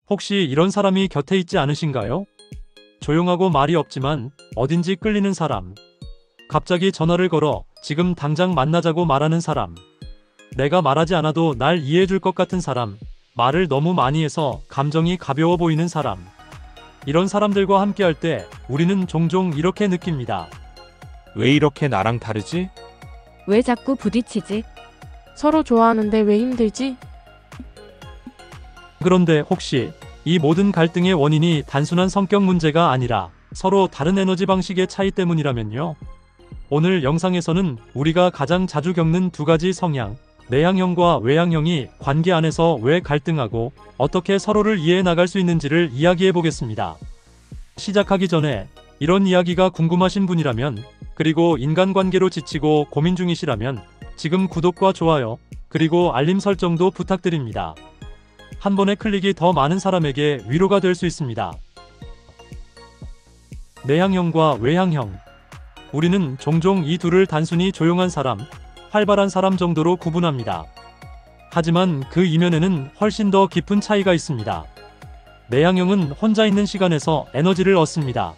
혹시 이런 사람이 곁에 있지 않으신가요? 조용하고 말이 없지만 어딘지 끌리는 사람. 갑자기 전화를 걸어 지금 당장 만나자고 말하는 사람. 내가 말하지 않아도 날 이해해줄 것 같은 사람. 말을 너무 많이 해서 감정이 가벼워 보이는 사람. 이런 사람들과 함께할 때 우리는 종종 이렇게 느낍니다. 왜 이렇게 나랑 다르지? 왜 자꾸 부딪히지? 서로 좋아하는데 왜 힘들지? 그런데 혹시 이 모든 갈등의 원인이 단순한 성격 문제가 아니라 서로 다른 에너지 방식의 차이 때문이라면요? 오늘 영상에서는 우리가 가장 자주 겪는 두 가지 성향, 내향형과 외향형이 관계 안에서 왜 갈등하고 어떻게 서로를 이해해 나갈 수 있는지를 이야기해 보겠습니다. 시작하기 전에 이런 이야기가 궁금하신 분이라면, 그리고 인간관계로 지치고 고민 중이시라면 지금 구독과 좋아요, 그리고 알림 설정도 부탁드립니다. 한 번의 클릭이 더 많은 사람에게 위로가 될 수 있습니다. 내향형과 외향형. 우리는 종종 이 둘을 단순히 조용한 사람, 활발한 사람 정도로 구분합니다. 하지만 그 이면에는 훨씬 더 깊은 차이가 있습니다. 내향형은 혼자 있는 시간에서 에너지를 얻습니다.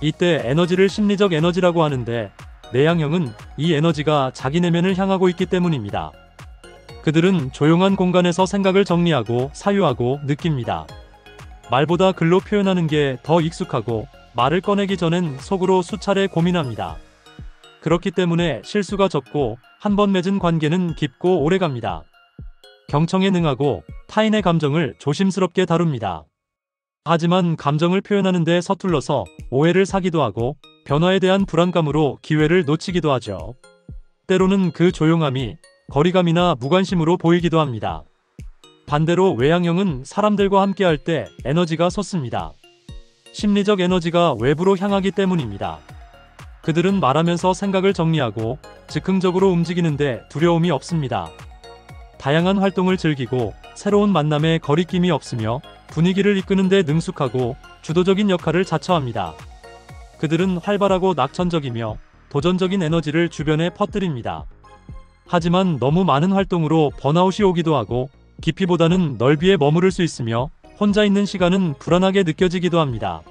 이때 에너지를 심리적 에너지라고 하는데, 내향형은 이 에너지가 자기 내면을 향하고 있기 때문입니다. 그들은 조용한 공간에서 생각을 정리하고 사유하고 느낍니다. 말보다 글로 표현하는 게 더 익숙하고 말을 꺼내기 전엔 속으로 수차례 고민합니다. 그렇기 때문에 실수가 적고 한 번 맺은 관계는 깊고 오래갑니다. 경청에 능하고 타인의 감정을 조심스럽게 다룹니다. 하지만 감정을 표현하는 데 서툴러서 오해를 사기도 하고 변화에 대한 불안감으로 기회를 놓치기도 하죠. 때로는 그 조용함이 거리감이나 무관심으로 보이기도 합니다. 반대로 외향형은 사람들과 함께할 때 에너지가 솟습니다. 심리적 에너지가 외부로 향하기 때문입니다. 그들은 말하면서 생각을 정리하고 즉흥적으로 움직이는데 두려움이 없습니다. 다양한 활동을 즐기고 새로운 만남에 거리낌이 없으며 분위기를 이끄는 데 능숙하고 주도적인 역할을 자처합니다. 그들은 활발하고 낙천적이며 도전적인 에너지를 주변에 퍼뜨립니다. 하지만 너무 많은 활동으로 번아웃이 오기도 하고 깊이보다는 넓이에 머무를 수 있으며 혼자 있는 시간은 불안하게 느껴지기도 합니다.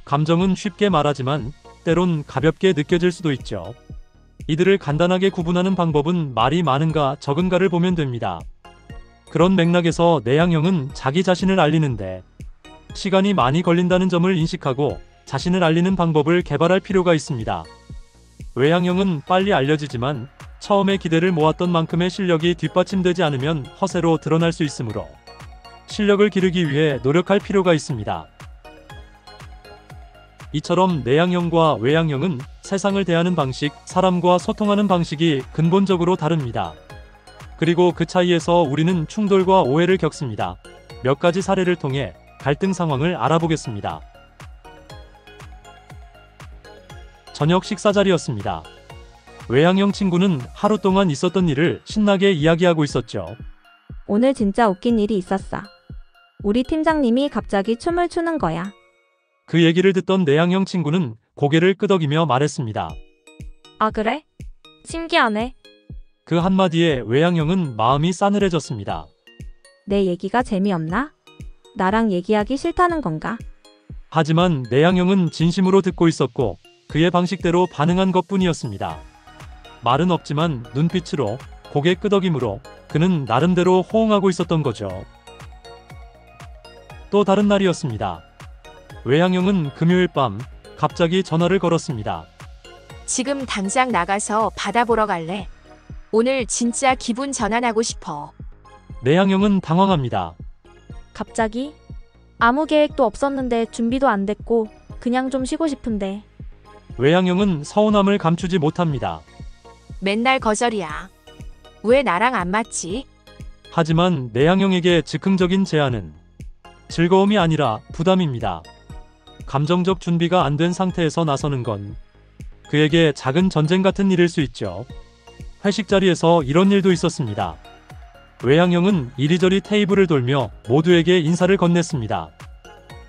감정은 쉽게 말하지만 때론 가볍게 느껴질 수도 있죠. 이들을 간단하게 구분하는 방법은 말이 많은가 적은가를 보면 됩니다. 그런 맥락에서 내향형은 자기 자신을 알리는데 시간이 많이 걸린다는 점을 인식하고 자신을 알리는 방법을 개발할 필요가 있습니다. 외향형은 빨리 알려지지만 처음에 기대를 모았던 만큼의 실력이 뒷받침되지 않으면 허세로 드러날 수 있으므로 실력을 기르기 위해 노력할 필요가 있습니다. 이처럼 내향형과 외향형은 세상을 대하는 방식, 사람과 소통하는 방식이 근본적으로 다릅니다. 그리고 그 차이에서 우리는 충돌과 오해를 겪습니다. 몇 가지 사례를 통해 갈등 상황을 알아보겠습니다. 저녁 식사 자리였습니다. 외향형 친구는 하루 동안 있었던 일을 신나게 이야기하고 있었죠. 오늘 진짜 웃긴 일이 있었어. 우리 팀장님이 갑자기 춤을 추는 거야. 그 얘기를 듣던 내향형 친구는 고개를 끄덕이며 말했습니다. 아, 그래? 신기하네. 그 한마디에 외향형은 마음이 싸늘해졌습니다. 내 얘기가 재미없나? 나랑 얘기하기 싫다는 건가? 하지만 내향형은 진심으로 듣고 있었고 그의 방식대로 반응한 것뿐이었습니다. 말은 없지만 눈빛으로, 고개 끄덕임으로 그는 나름대로 호응하고 있었던 거죠. 또 다른 날이었습니다. 외향형은 금요일 밤 갑자기 전화를 걸었습니다. 지금 당장 나가서 바다 보러 갈래? 오늘 진짜 기분 전환하고 싶어. 내향형은 당황합니다. 갑자기? 아무 계획도 없었는데 준비도 안 됐고 그냥 좀 쉬고 싶은데. 외향형은 서운함을 감추지 못합니다. 맨날 거절이야. 왜 나랑 안 맞지? 하지만 내향형에게 즉흥적인 제안은 즐거움이 아니라 부담입니다. 감정적 준비가 안 된 상태에서 나서는 건 그에게 작은 전쟁 같은 일일 수 있죠. 회식 자리에서 이런 일도 있었습니다. 외향형은 이리저리 테이블을 돌며 모두에게 인사를 건넸습니다.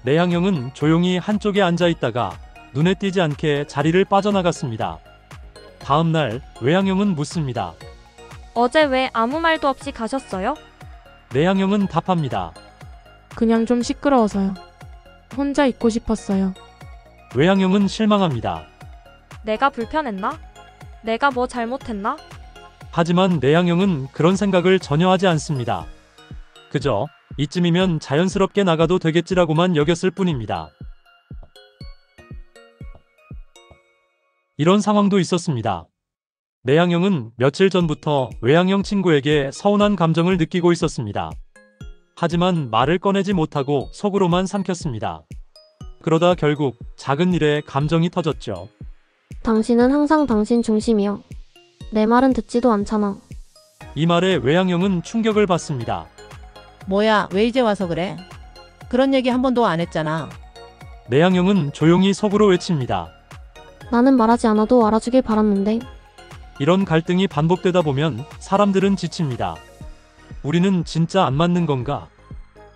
내향형은 조용히 한쪽에 앉아 있다가 눈에 띄지 않게 자리를 빠져나갔습니다. 다음 날 외향형은 묻습니다. 어제 왜 아무 말도 없이 가셨어요? 내향형은 답합니다. 그냥 좀 시끄러워서요. 혼자 있고 싶었어요. 외향형은 실망합니다. 내가 불편했나? 내가 뭐 잘못했나? 하지만 내향형은 그런 생각을 전혀 하지 않습니다. 그저 이쯤이면 자연스럽게 나가도 되겠지라고만 여겼을 뿐입니다. 이런 상황도 있었습니다. 내향형은 며칠 전부터 외향형 친구에게 서운한 감정을 느끼고 있었습니다. 하지만 말을 꺼내지 못하고 속으로만 삼켰습니다. 그러다 결국 작은 일에 감정이 터졌죠. 당신은 항상 당신 중심이야. 내 말은 듣지도 않잖아. 이 말에 외향형은 충격을 받습니다. 뭐야, 왜 이제 와서 그래? 그런 얘기 한 번도 안 했잖아. 내향형은 조용히 속으로 외칩니다. 나는 말하지 않아도 알아주길 바랐는데. 이런 갈등이 반복되다 보면 사람들은 지칩니다. 우리는 진짜 안 맞는 건가?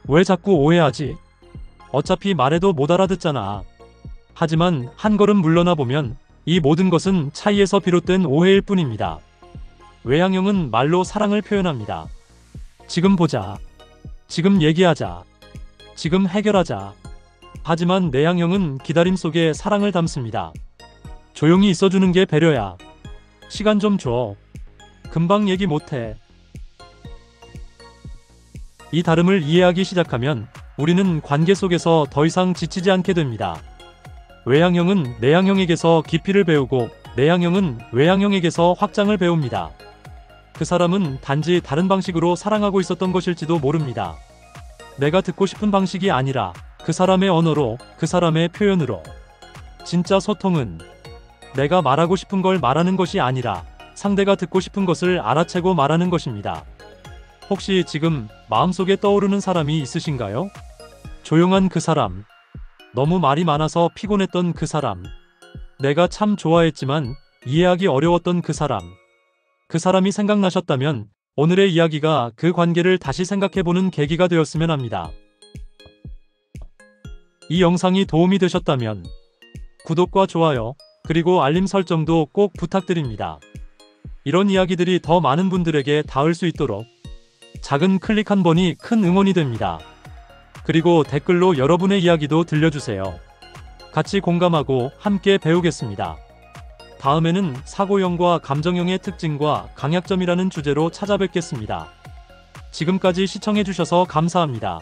왜 자꾸 오해하지? 어차피 말해도 못 알아듣잖아. 하지만 한 걸음 물러나 보면 이 모든 것은 차이에서 비롯된 오해일 뿐입니다. 외향형은 말로 사랑을 표현합니다. 지금 보자. 지금 얘기하자. 지금 해결하자. 하지만 내향형은 기다림 속에 사랑을 담습니다. 조용히 있어주는 게 배려야. 시간 좀 줘. 금방 얘기 못해. 이 다름을 이해하기 시작하면 우리는 관계 속에서 더 이상 지치지 않게 됩니다. 외향형은 내향형에게서 깊이를 배우고 내향형은 외향형에게서 확장을 배웁니다. 그 사람은 단지 다른 방식으로 사랑하고 있었던 것일지도 모릅니다. 내가 듣고 싶은 방식이 아니라 그 사람의 언어로, 그 사람의 표현으로. 진짜 소통은 내가 말하고 싶은 걸 말하는 것이 아니라 상대가 듣고 싶은 것을 알아채고 말하는 것입니다. 혹시 지금 마음속에 떠오르는 사람이 있으신가요? 조용한 그 사람. 너무 말이 많아서 피곤했던 그 사람. 내가 참 좋아했지만 이해하기 어려웠던 그 사람. 그 사람이 생각나셨다면 오늘의 이야기가 그 관계를 다시 생각해보는 계기가 되었으면 합니다. 이 영상이 도움이 되셨다면 구독과 좋아요, 그리고 알림 설정도 꼭 부탁드립니다. 이런 이야기들이 더 많은 분들에게 닿을 수 있도록 작은 클릭 한 번이 큰 응원이 됩니다. 그리고 댓글로 여러분의 이야기도 들려주세요. 같이 공감하고 함께 배우겠습니다. 다음에는 사고형과 감정형의 특징과 강약점이라는 주제로 찾아뵙겠습니다. 지금까지 시청해주셔서 감사합니다.